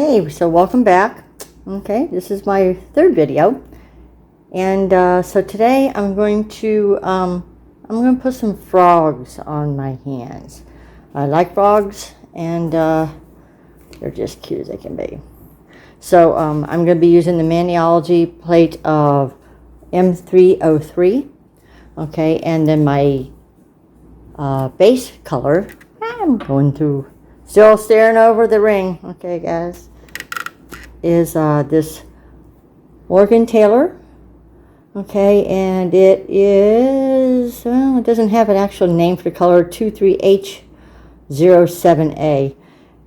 Okay, so welcome back. Okay, this is my third video, and so today I'm going to put some frogs on my hands. I like frogs, and they're just cute as they can be. So I'm going to be using the Maniology plate of M303. Okay, and then my base color. I'm going to. Still staring over the ring, okay, guys, is this Morgan Taylor, okay, and it is, well, it doesn't have an actual name for the color, 23H07A.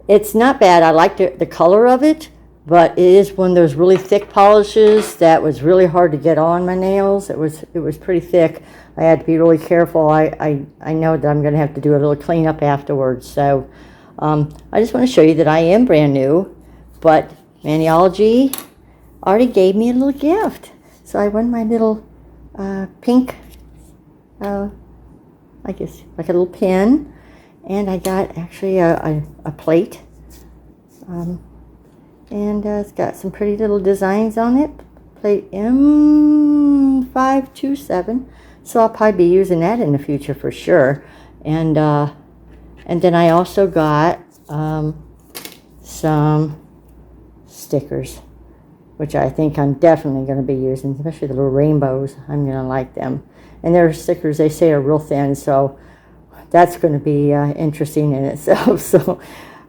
It's not bad. I like the color of it, but it is one of those really thick polishes that was really hard to get on my nails. It was pretty thick. I had to be really careful. I know that I'm going to have to do a little cleanup afterwards, so I just want to show you that I am brand new, but Maniology already gave me a little gift. So I won my little pink, I guess like a little pin, and I got actually a plate, and it's got some pretty little designs on it. Plate M527, so I'll probably be using that in the future for sure. And then I also got some stickers, which I think I'm definitely going to be using, especially the little rainbows. I'm going to like them. And their stickers, they say, are real thin, so that's going to be interesting in itself. So,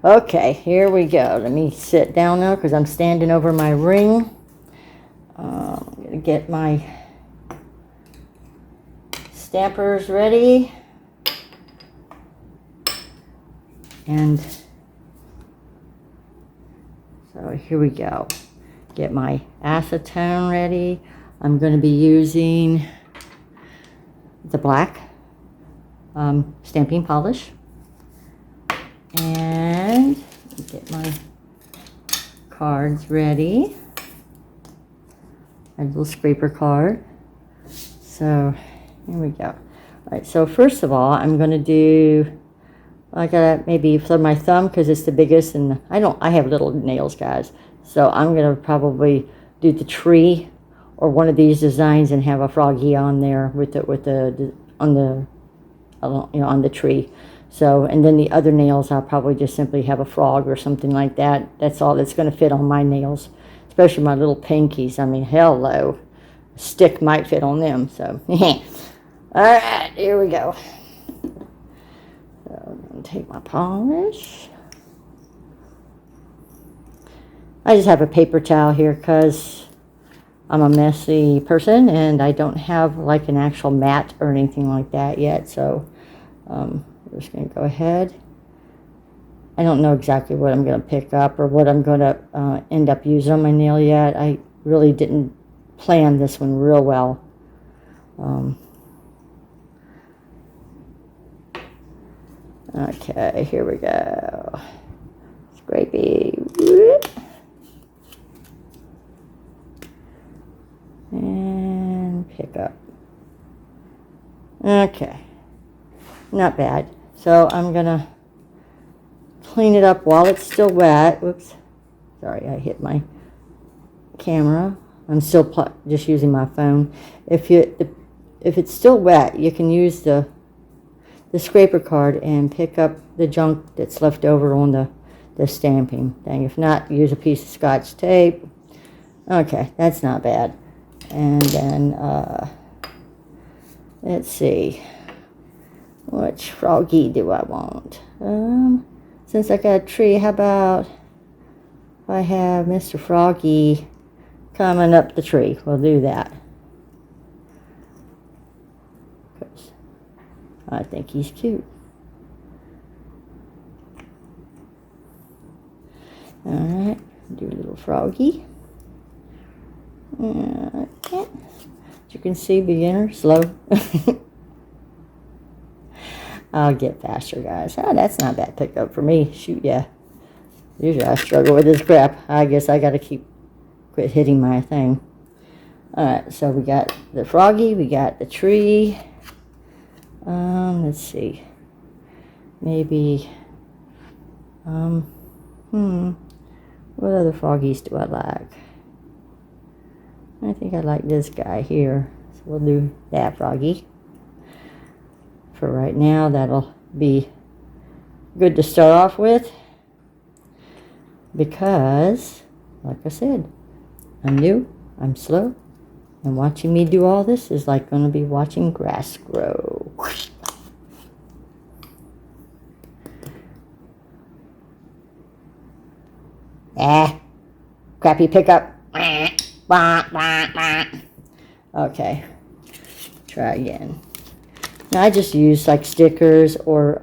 okay, here we go. Let me sit down now because I'm standing over my ring. I'm going to get my stampers ready. And so here we go. Get my acetone ready. I'm going to be using the black stamping polish. And get my cards ready. My little scraper card. So here we go. All right, so first of all, I'm going to do, I gotta maybe for my thumb because it's the biggest, and I have little nails, guys. So I'm gonna probably do the tree or one of these designs and have a froggy on there with the on the tree. So, and then the other nails I'll probably just simply have a frog or something like that. That's all that's gonna fit on my nails, especially my little pinkies. I mean, hello, a stick might fit on them. So, all right, here we go. So I'm going to take my polish. I just have a paper towel here because I'm a messy person and I don't have like an actual mat or anything like that yet. So I'm just going to go ahead. I don't know exactly what I'm going to pick up or what I'm going to end up using on my nail yet. I really didn't plan this one real well. Okay, here we go. Scrapey. And pick up. Okay. Not bad. So I'm going to clean it up while it's still wet. Whoops. Sorry, I hit my camera. I'm still just using my phone. If it's still wet, you can use the scraper card and pick up the junk that's left over on the stamping thing. If not, use a piece of Scotch tape. Okay, that's not bad. And then let's see, which froggy do I want? Since I got a tree, how about if I have Mr. Froggy coming up the tree? We'll do that. I think he's cute. Alright, do a little froggy. Okay. As you can see, beginner, slow. I'll get faster, guys. Oh, that's not bad pickup for me. Shoot, yeah. Usually I struggle with this crap. I guess I gotta quit hitting my thing. Alright, so we got the froggy, we got the tree. Let's see. Maybe What other froggies do I like? I think I like this guy here. So we'll do that froggy. For right now, that'll be good to start off with. Because, like I said, I'm new, I'm slow, and watching me do all this is like going to be watching grass grow. Crappy pickup. Okay, try again. Now I just use like stickers, or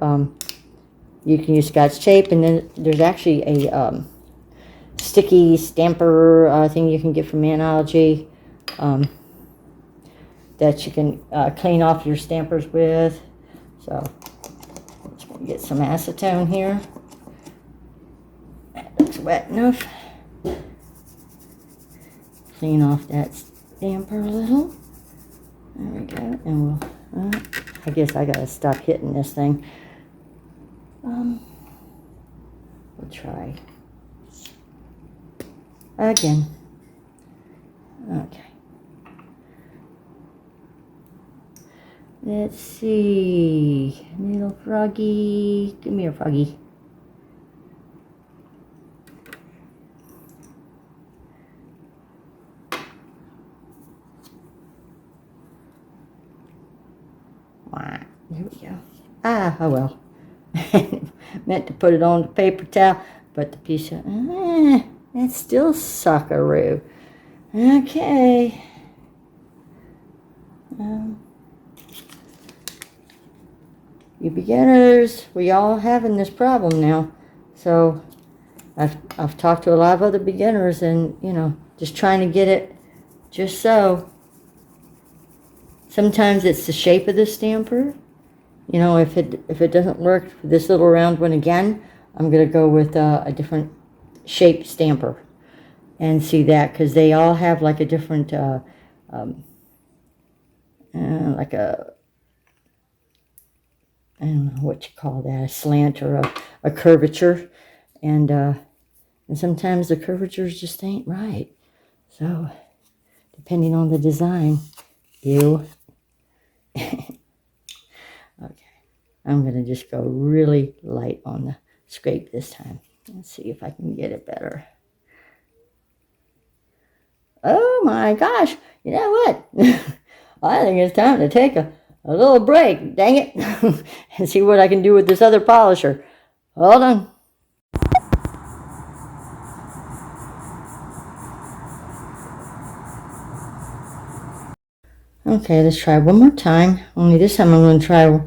you can use Scotch tape, and then there's actually a sticky stamper thing you can get from Maniology that you can clean off your stampers with. So let's get some acetone here. That looks wet enough. Clean off that stamper a little. There we go. And we'll, I guess I gotta stop hitting this thing. We'll try again. Okay. Let's see. Little froggy. Give me a froggy. There we go. Oh well. Meant to put it on the paper towel, but the piece of, it's still suckaroo. Okay. You beginners, we all having this problem now. So I've talked to a lot of other beginners, and you know, just trying to get it just so. Sometimes it's the shape of the stamper. You know, if it doesn't work for this little round one again, I'm going to go with a different shape stamper and see that, because they all have like a different, like a, I don't know what you call that, a slant or a curvature, and sometimes the curvatures just ain't right. So, depending on the design, Okay, I'm going to just go really light on the scrape this time. Let's see if I can get it better. Oh my gosh, you know what? I think it's time to take a little break, dang it, and see what I can do with this other polisher. Hold on. Okay, let's try one more time. Only this time I'm going to try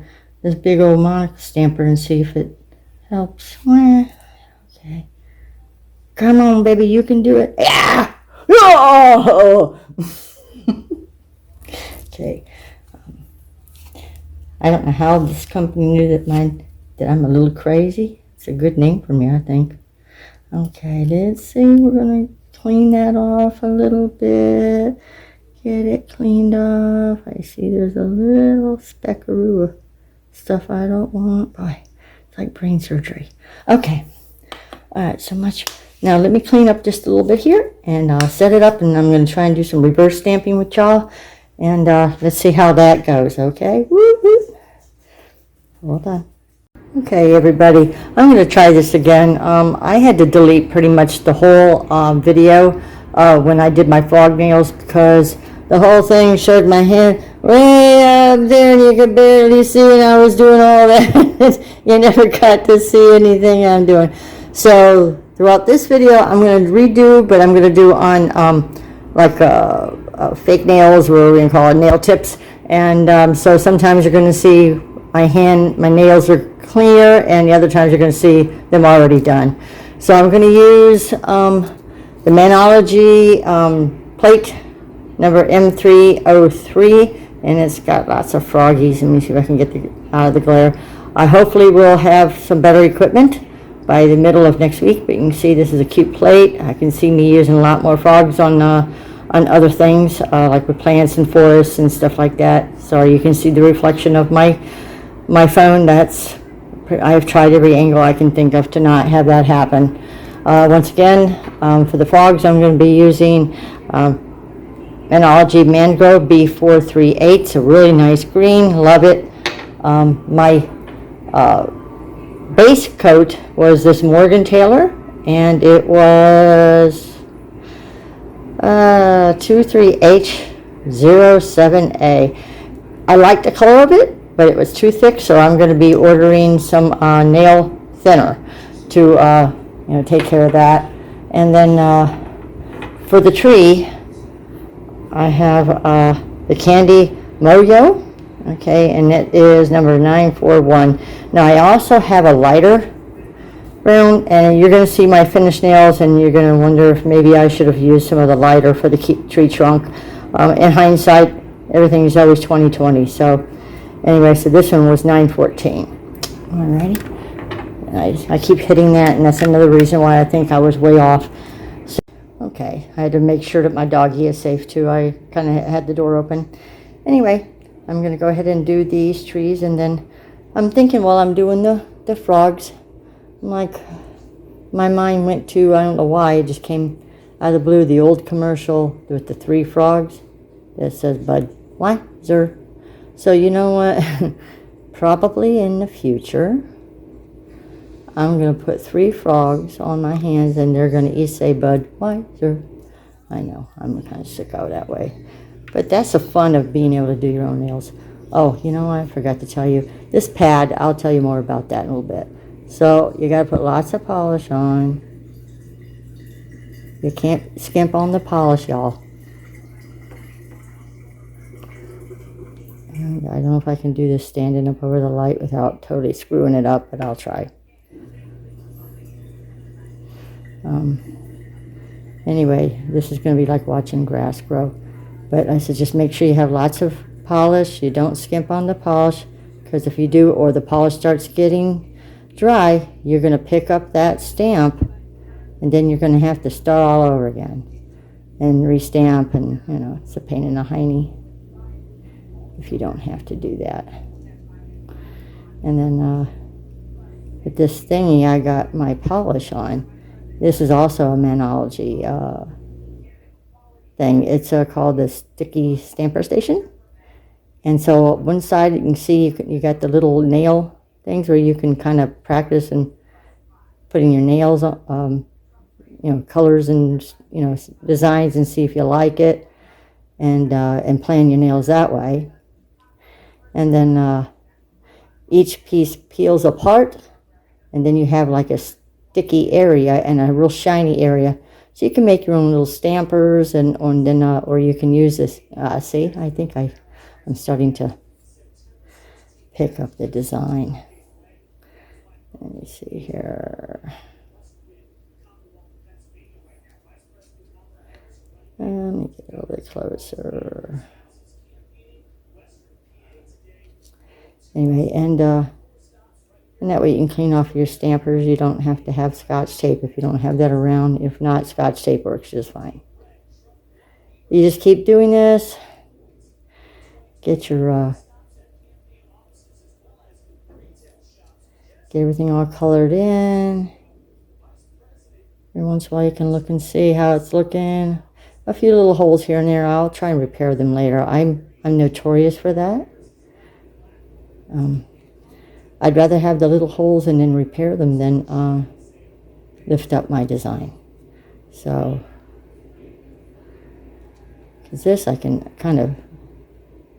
this big old monocle stamper and see if it helps. Okay. Come on, baby, you can do it. Yeah! Oh! Okay. I don't know how this company knew that I'm a little crazy. It's a good name for me, I think. Okay, let's see. We're going to clean that off a little bit. Get it cleaned off. I see there's a little speckaroo of stuff I don't want. Boy, it's like brain surgery. Okay. All right, so much. Now let me clean up just a little bit here, and I'll set it up, and I'm going to try and do some reverse stamping with y'all, and let's see how that goes, okay? Woo-hoo. Hold on. Okay, everybody, I'm going to try this again. I had to delete pretty much the whole video when I did my frog nails, because the whole thing showed my hand way up there and you could barely see, and I was doing all that. You never got to see anything I'm doing. So throughout this video, I'm going to redo, but I'm going to do on like fake nails, or we're going to call it nail tips. And so sometimes you're going to see my nails are clear, and the other times you're going to see them already done. So I'm going to use the Maniology plate number M303, and it's got lots of froggies. Let me see if I can get out of the glare. I hopefully will have some better equipment by the middle of next week, but you can see this is a cute plate. I can see me using a lot more frogs on other things, like with plants and forests and stuff like that. So you can see the reflection of my phone. I've tried every angle I can think of to not have that happen. Once again, for the frogs, I'm going to be using Maniology Mangrove B438. It's a really nice green. Love it. My base coat was this Morgan Taylor, and it was 23H07A. I like the color of it, but it was too thick, so I'm going to be ordering some nail thinner to take care of that. And then for the tree, I have the Candy Moyo, okay, and it is number 941. Now I also have a lighter brown, and you're going to see my finished nails, and you're going to wonder if maybe I should have used some of the lighter for the tree trunk. In hindsight, everything is always 20/20. So anyway, so this one was 914. Alrighty. I keep hitting that, and that's another reason why I think I was way off. So, okay, I had to make sure that my doggy is safe too. I kind of had the door open. Anyway, I'm going to go ahead and do these trees, and then I'm thinking while I'm doing the frogs, like my mind went to, I don't know why, it just came out of the blue, the old commercial with the 3 frogs that says Budweiser. So you know what? Probably in the future, I'm going to put 3 frogs on my hands, and they're going to each say Budweiser. I know, I'm kind of sicko that way. But that's the fun of being able to do your own nails. Oh, you know what? I forgot to tell you. This pad, I'll tell you more about that in a little bit. So you got to put lots of polish on. You can't skimp on the polish, y'all. And I don't know if I can do this standing up over the light without totally screwing it up, but I'll try. Anyway, this is going to be like watching grass grow. But I said just make sure you have lots of polish. You don't skimp on the polish, because if you do, or the polish starts getting dry, you're going to pick up that stamp, and then you're going to have to start all over again and restamp, and it's a pain in the hiney if you don't have to do that. And then with this thingy I got my polish on. This is also a Maniology thing. It's called the Sticky Stamper Station. And so one side you can see you got the little nail things where you can kind of practice and putting your nails on, colors and designs, and see if you like it, and plan your nails that way. And then each piece peels apart, and then you have like a sticky area and a real shiny area, so you can make your own little stampers, and or you can use this. See, I think I'm starting to pick up the design. Let me see here. Let me get a little bit closer. Anyway, and that way you can clean off your stampers. You don't have to have Scotch tape if you don't have that around. If not, Scotch tape works just fine. You just keep doing this. Get your get everything all colored in. Every once in a while you can look and see how it's looking. A few little holes here and there. I'll try and repair them later. I'm notorious for that. I'd rather have the little holes and then repair them than lift up my design. So, because this I can kind of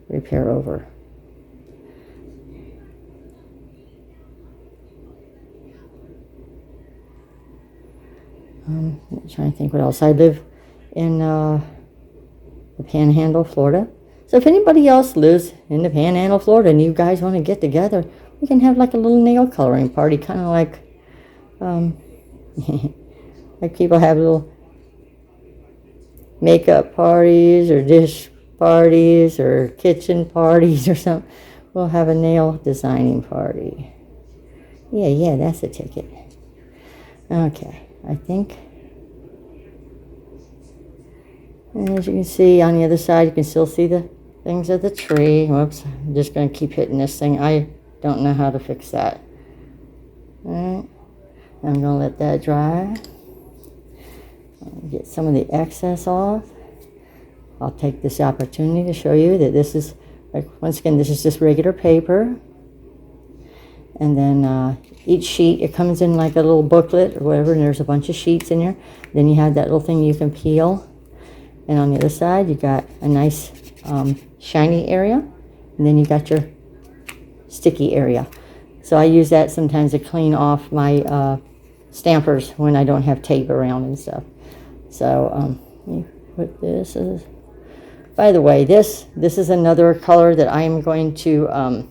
repair over. I'm trying to think what else. I live in the Panhandle, Florida. So if anybody else lives in the Panhandle, Florida, and you guys want to get together, we can have like a little nail coloring party, kind of like like people have little makeup parties or dish parties or kitchen parties or something. We'll have a nail designing party. Yeah, that's a ticket. Okay, I think. And as you can see on the other side, you can still see the things of the tree. Whoops, I'm just going to keep hitting this thing. I don't know how to fix that. All right, I'm going to let that dry. Get some of the excess off. I'll take this opportunity to show you that this is, like, once again, this is just regular paper. And then each sheet, it comes in like a little booklet or whatever, and there's a bunch of sheets in there. Then you have that little thing you can peel. And on the other side, you got a nice shiny area. And then you got your sticky area. So I use that sometimes to clean off my stampers when I don't have tape around and stuff. So you put this as, by the way, this is another color that I am going to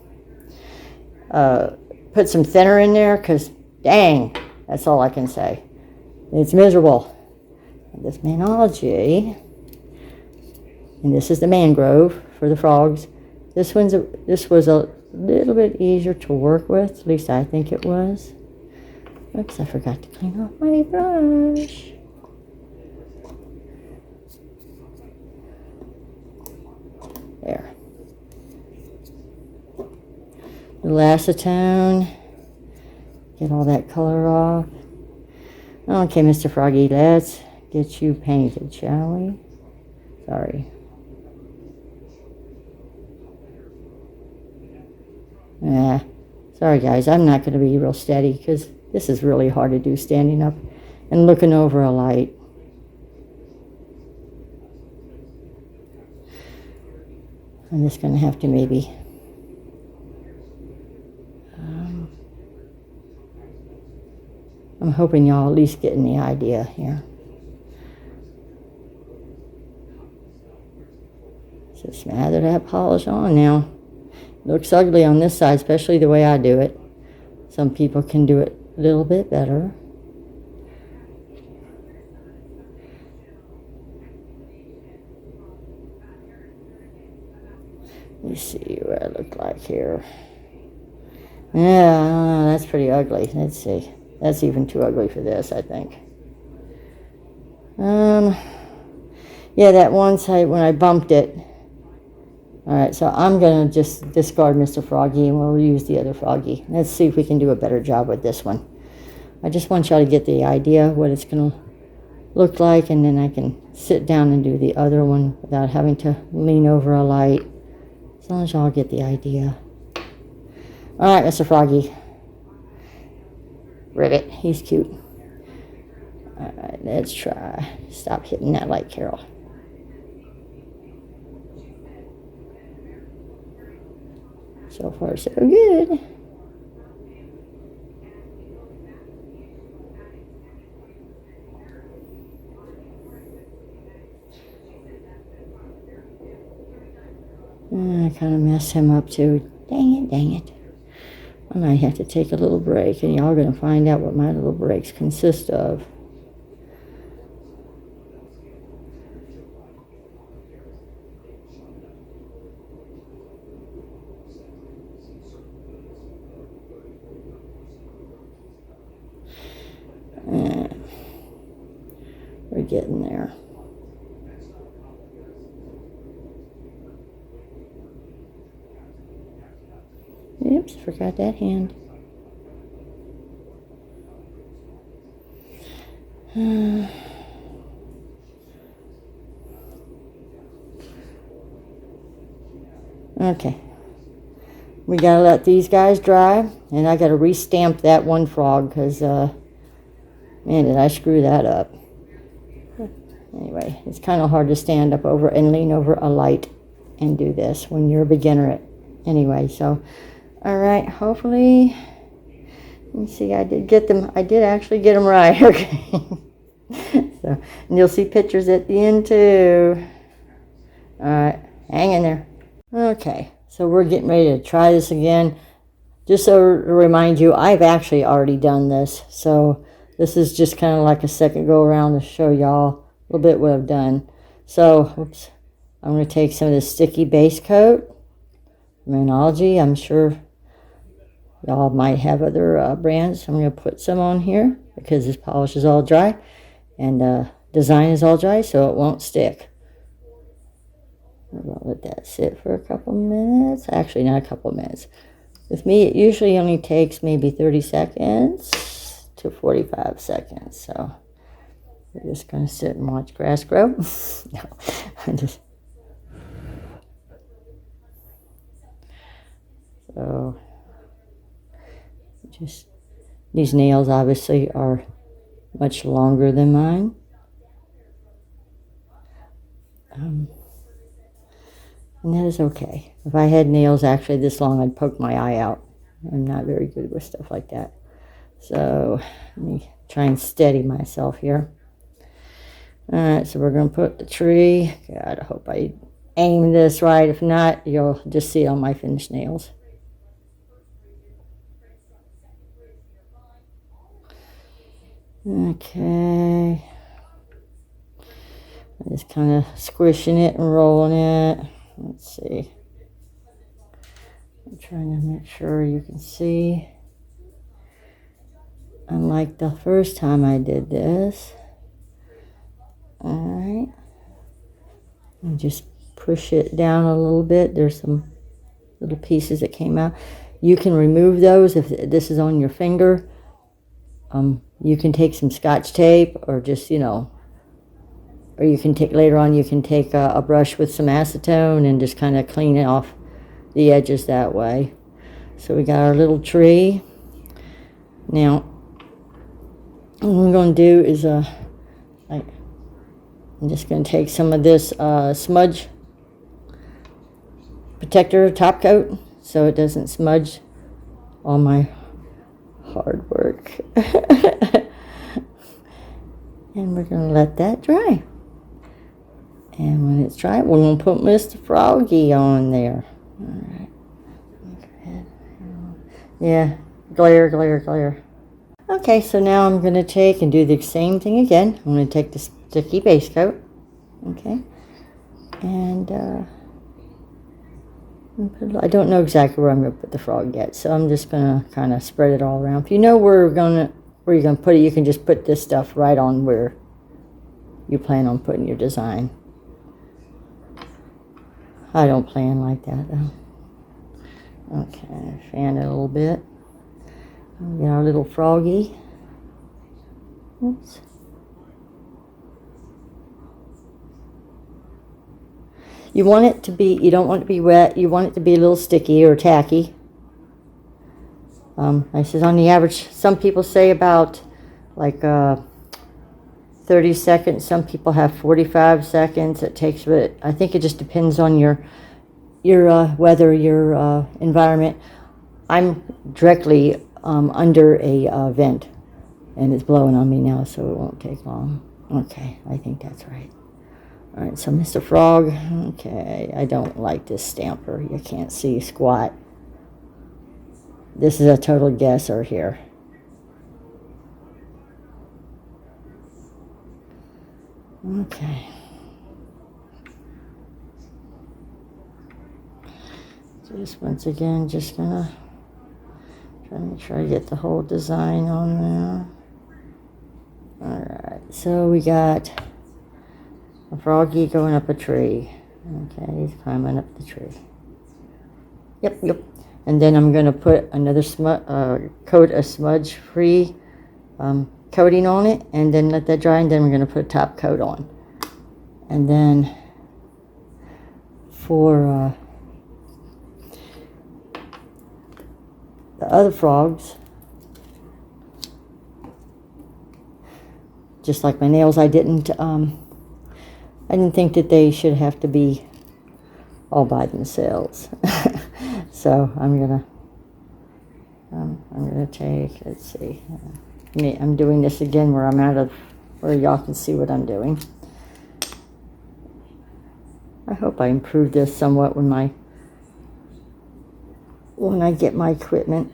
put some thinner in there, because dang, that's all I can say. It's miserable. This Maniology, and this is the mangrove for the frogs. This was a little bit easier to work with, at least I think it was. Oops, I forgot to clean off my brush. There. Little acetone. Get all that color off. Okay, Mr. Froggy, let's get you painted, shall we? Sorry. Sorry guys, I'm not going to be real steady because this is really hard to do standing up and looking over a light. I'm just going to have to maybe I'm hoping y'all at least getting the idea here. So smother that polish on now. Looks ugly on this side, especially the way I do it. Some people can do it a little bit better. Let me see what I look like here. Yeah, I don't know, that's pretty ugly. Let's see. That's even too ugly for this, I think. Yeah, that one side when I bumped it. Alright, so I'm going to just discard Mr. Froggy and we'll use the other Froggy. Let's see if we can do a better job with this one. I just want y'all to get the idea of what it's going to look like, and then I can sit down and do the other one without having to lean over a light. As long as y'all get the idea. Alright, Mr. Froggy. Ribbit, he's cute. Alright, let's try. Stop hitting that light, Carol. So far, so good. I kind of messed him up too. Dang it, dang it. I might have to take a little break, and y'all are going to find out what my little breaks consist of. We're getting there. Oops, forgot that hand. Okay. We gotta let these guys dry, and I gotta restamp that one frog because, man, did I screw that up. Anyway, it's kind of hard to stand up over and lean over a light and do this when you're a beginner. Anyway, so, all right, hopefully, let me see, I did get them, I did actually get them right, okay. So, and you'll see pictures at the end too. All right, hang in there. Okay, so we're getting ready to try this again. Just so to remind you, I've actually already done this, so this is just kind of like a second go around to show y'all a little bit what I've done. So, oops, I'm going to take some of this sticky base coat, Maniology. I'm sure y'all might have other brands. I'm going to put some on here because this polish is all dry and design is all dry, so it won't stick. I'm going to let that sit for a couple minutes. Actually, not a couple minutes. With me, it usually only takes maybe 30 seconds to 45 seconds. So, We're just going to sit and watch grass grow. No, I just... So, just, these nails obviously are much longer than mine. And that is okay. If I had nails actually this long, I'd poke my eye out. I'm not very good with stuff like that. So let me try and steady myself here. All right, so we're going to put the tree. God, I hope I aim this right. If not, you'll just see all my finished nails. Okay. I'm just kind of squishing it and rolling it. Let's see. I'm trying to make sure you can see. Unlike the first time I did this. Alright. And just push it down a little bit. There's some little pieces that came out. You can remove those if this is on your finger. You can take some Scotch tape or just, or you can take, later on, you can take a brush with some acetone and just kind of clean it off the edges that way. So we got our little tree. Now, what I'm going to do is, I'm just going to take some of this smudge protector top coat so it doesn't smudge all my hard work. And we're going to let that dry. And when it's dry, we're going to put Mr. Froggy on there. All right. Yeah, glare, glare, glare. Okay, so now I'm going to take and do the same thing again. I'm going to take the sticky base coat. Okay. And I don't know exactly where I'm going to put the frog yet, so I'm just going to kind of spread it all around. If you know where you're going to put it, you can just put this stuff right on where you plan on putting your design. I don't plan like that, though. Okay, fan it a little bit. Get our little froggy. Oops. You want it to be, you don't want it to be wet. You want it to be a little sticky or tacky. I said on the average, some people say about like 30 seconds. Some people have 45 seconds. It takes, but I think it just depends on your weather, your environment. I'm directly under a vent, and it's blowing on me now, so it won't take long. Okay, I think that's right. All right, so Mr. Frog. Okay, I don't like this stamper. You can't see squat. This is a total guesser here. Okay. Just once again, just gonna try to make sure I get the whole design on there. Alright, so we got a froggy going up a tree. Okay, he's climbing up the tree. Yep. And then I'm going to put another coat of smudge-free coating on it, and then let that dry, and then we're going to put a top coat on. And then for the other frogs, just like my nails, I didn't think that they should have to be all by themselves. So I'm gonna take, let's see, I'm doing this again where I'm out of, where y'all can see what I'm doing. I hope I improve this somewhat when I get my equipment.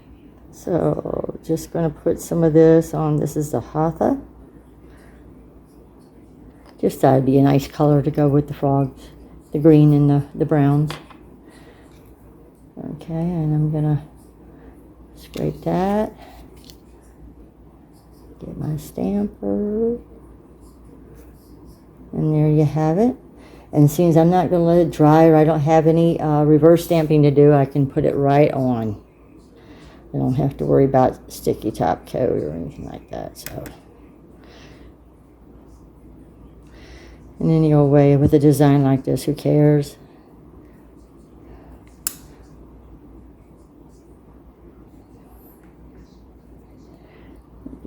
So just gonna put some of this on. This is the Hatha. Just thought it'd be a nice color to go with the frogs, the green and the browns. Okay, and I'm gonna scrape that. Get my stamper. And there you have it. And since I'm not going to let it dry, or I don't have any reverse stamping to do, I can put it right on. I don't have to worry about sticky top coat or anything like that. So in any old way with a design like this. Who cares?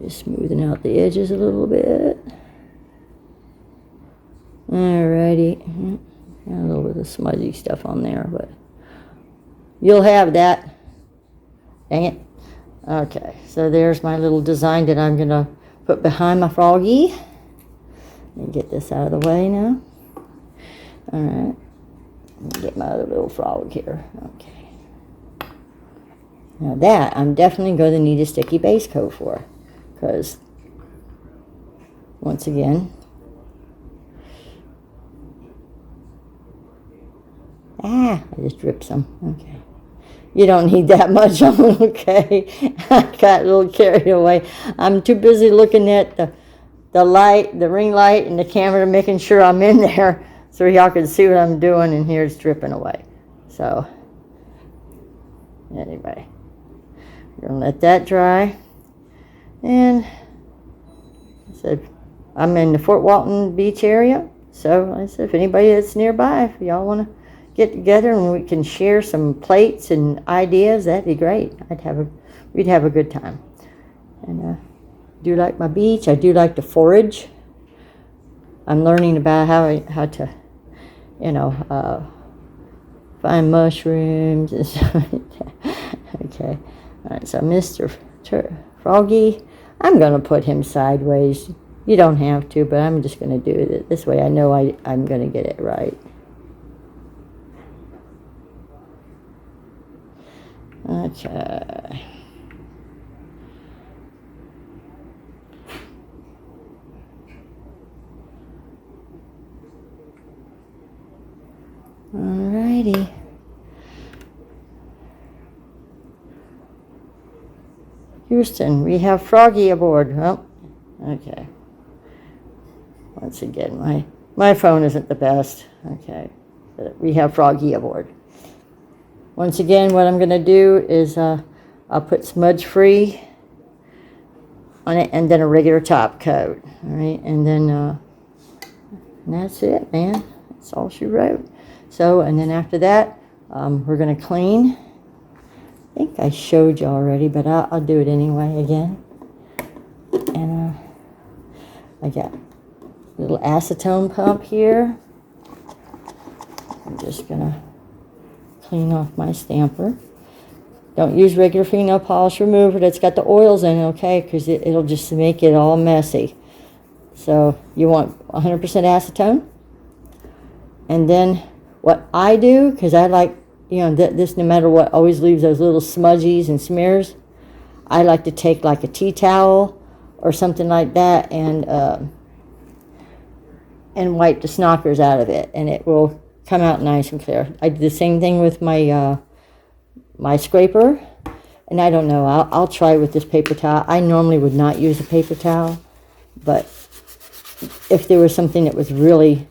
Just smoothing out the edges a little bit. Alrighty. Got a little bit of smudgy stuff on there, but you'll have that. Dang it. Okay, so there's my little design that I'm going to put behind my froggy. Let me get this out of the way now. Alright. Get my other little frog here. Okay. Now that I'm definitely going to need a sticky base coat for. Because, once again, I just dripped some. Okay. You don't need that much on, okay? I got a little carried away. I'm too busy looking at the light, the ring light, and the camera, making sure I'm in there so y'all can see what I'm doing, and here it's dripping away. So, anyway, we're going to let that dry. And I said, I'm in the Fort Walton Beach area. So I said, if anybody that's nearby, if y'all want to get together and we can share some plates and ideas, that'd be great. We'd have a good time. And I do like my beach. I do like to forage. I'm learning about how to, find mushrooms and stuff like that. Okay. All right. So Mr. Froggy, I'm going to put him sideways. You don't have to, but I'm just going to do it this way. I know I'm going to get it right. Okay. Alrighty. Houston, we have Froggy aboard. Oh, okay. Once again, my phone isn't the best. Okay, but we have Froggy aboard. Once again, what I'm going to do is I'll put smudge free on it, and then a regular top coat. All right, and then and that's it, man. That's all she wrote. So, and then after that, we're going to clean. I think I showed you already, but I'll do it anyway again. And I got a little acetone pump here. I'm just going to clean off my stamper. Don't use regular fingernail polish remover that's got the oils in it, okay? Because it'll just make it all messy. So you want 100% acetone. And then what I do, because I like, this no matter what always leaves those little smudgies and smears. I like to take like a tea towel or something like that and wipe the snockers out of it, and it will come out nice and clear. I do the same thing with my my scraper, and I don't know. I'll try with this paper towel. I normally would not use a paper towel, but if there was something that was really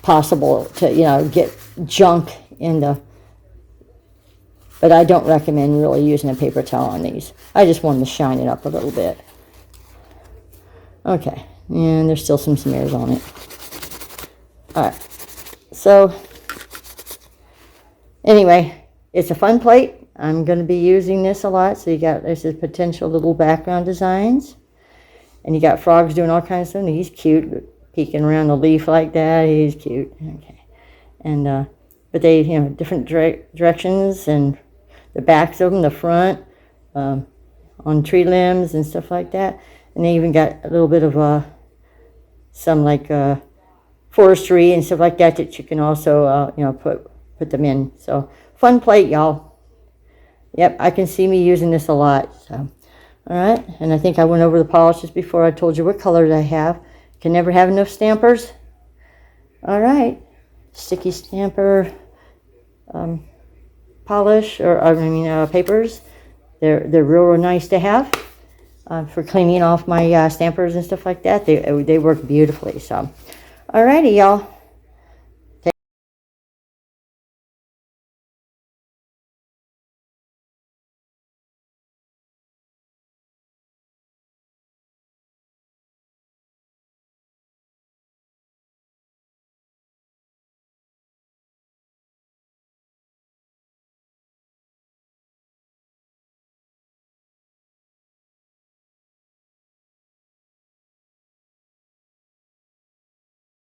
possible to, get junk in the, but I don't recommend really using a paper towel on these. I just wanted to shine it up a little bit. Okay, and there's still some smears on it. All right, so anyway, it's a fun plate. I'm going to be using this a lot. So there's this potential little background designs, and you got frogs doing all kinds of stuff. He's cute, peeking around the leaf like that. He's cute. Okay, and but they, different directions, and the backs of them, the front, on tree limbs and stuff like that. And they even got a little bit of some like forestry and stuff like that you can also put them in. So fun plate, y'all. Yep, I can see me using this a lot. So, all right, and I think I went over the polishes before. I told you what colors I have. Can never have enough stampers. All right, sticky stamper polish, or papers. They're real nice to have. For cleaning off my stampers and stuff like that. They work beautifully. So, alrighty, y'all.